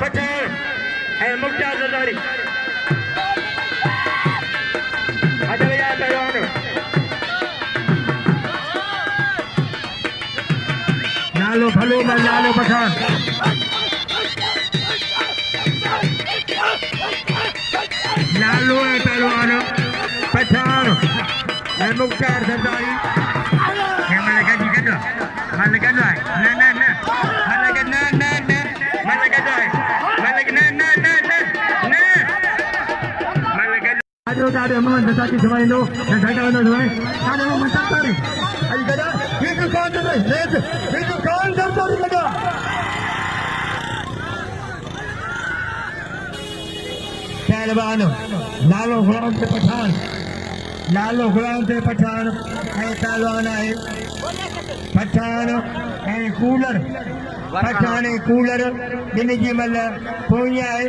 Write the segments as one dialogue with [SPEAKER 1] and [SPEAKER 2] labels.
[SPEAKER 1] पठान है मुख्तार सरदारी अच्छा भैया पहलवान लालो भलो में लालो पठान लालो है पहलवान पठान है मुख्तार सरदारी है मलका जी का मलका जो है ना मलका ना मलका जो है मलका ना Aduh, tak ada mohon tetapi semua itu dan saya kata semua ada mohon tetapi ayo kada itu kawan tadi itu kawan tadi kada पहलवान लालो गुलाम से पठान है पहलवान है पठान है कूलर दिन जी मल पोइया है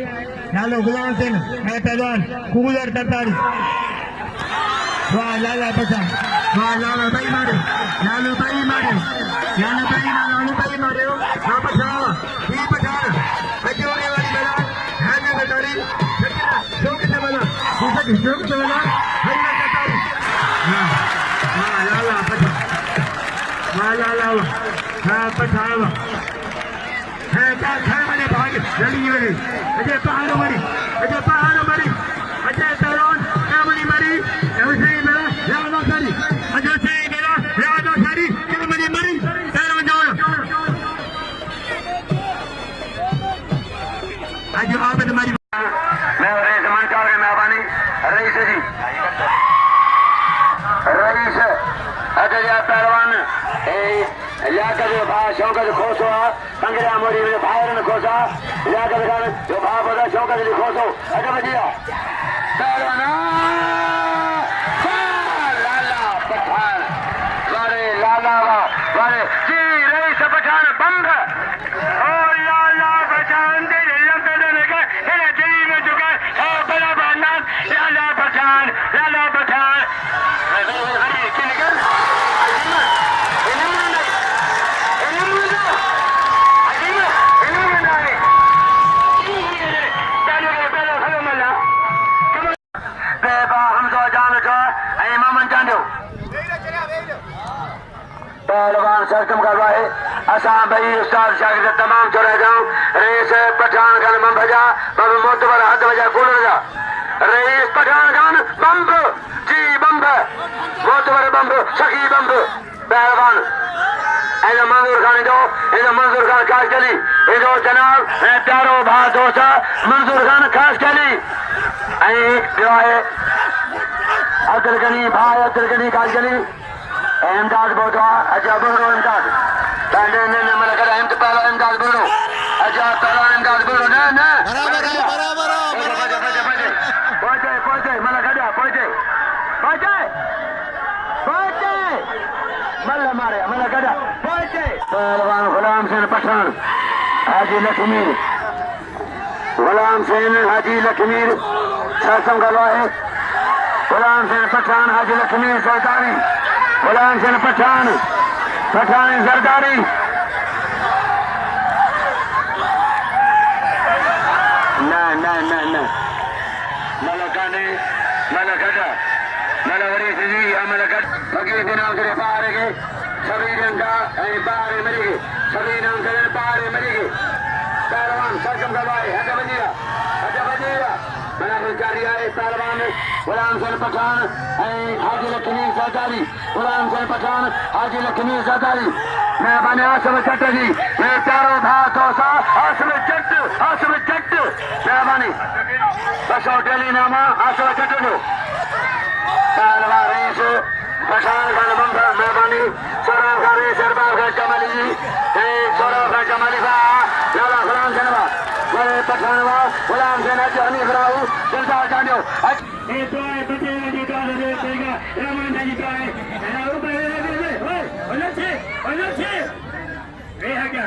[SPEAKER 1] लालो गुलाम सिंह है पहलवान कूलर तरतारी वाह लाला पठान वाह लाला भाई मारे लालू भाई मारे वाह पठान ये पठान अजोने वाली बना है ने बतारी शौक से बना हरिया तरतारी वाह लाला पठान वाह लाला हाँ पठान है क्या घर वाले भाग लड़ी वाले अजय पहाड़ों मरी अजय तरोन कैमरी मरी ऐसे ही मेरा यादव सारी अजय से मेरा यादव सारी कैमरी मरी तैर में जाओ आज आबद मरी मैं रेस मंचार के मेहरबानी रईस जी रईस अजय पहलवान याकद भा शौकत खोसो कंगरा मोरी में फायर ने खोसा याकद खान जो भा बोला शौकत ने खोसो अजब दिया पहलवान लाला पठान वारे जी रईस पठान बंद और लाला पठान दे लंबे देने का है दिल्ली में चुका है बड़ा बना लाला पठान पहलवान सरकम करवा है असां भाई उस्ताद शागिर्द तमाम चौड़ा जाऊं रेस पठान खान बम भजा बम मोतबर हद वजा गुल जा रेस पठान खान बम्ब जी बम्ब मोतबर बम्ब सखी बम्ब पहलवान ऐसा मंजूर खान खास चली इधो जनाब प्यारो भा दोस्त मंजूर खान खास चली अब्दुल गनी खास चली इमदाद बोलता अच्छा बोलो इमदाद ने मला करा इमदाद पहला इमदाद बोलो अच्छा पहला इमदाद बोलो ना बराबर पहुंचे मला करा पहुंचे मल्ला मारे मला करा पहुंचे पहलवान गुलाम हुसैन पठान हाजी लखमीर सरसम गलवा है गुलाम हुसैन पठान हाजी लखमीर सरदारी गुलाम हुसैन पठान सरदारी ना मलगड़ी जी मलगड़ फकीर के नाम से पार के सभी रंगा पार मरी गए सभी नाम से पार मरी गए पहलवान सरकम गवाए हज बजीरा मना जारिया है पहलवान गुलाम हुसैन पठान हाजी लखमीर सरदारी गुलाम हुसैन पठान हाजी लखमीर सरदारी मैं बने आसम चट जी मैं चारों भा दोसा आसम चट मेहरबानी बसो डेली नामा आसम चट जो पहलवान रेस पठान खान बंदा मेहरबानी सोरा खान सरदार खान कमली जी सोरा खान कमली बा लाला गुलाम हुसैन बड़े पठानवा गुलाम हुसैन हनी फराऊ सरदार जानियो ए तो है बचे जी का दे देगा रमन जी का है ओए ओले छे ए है क्या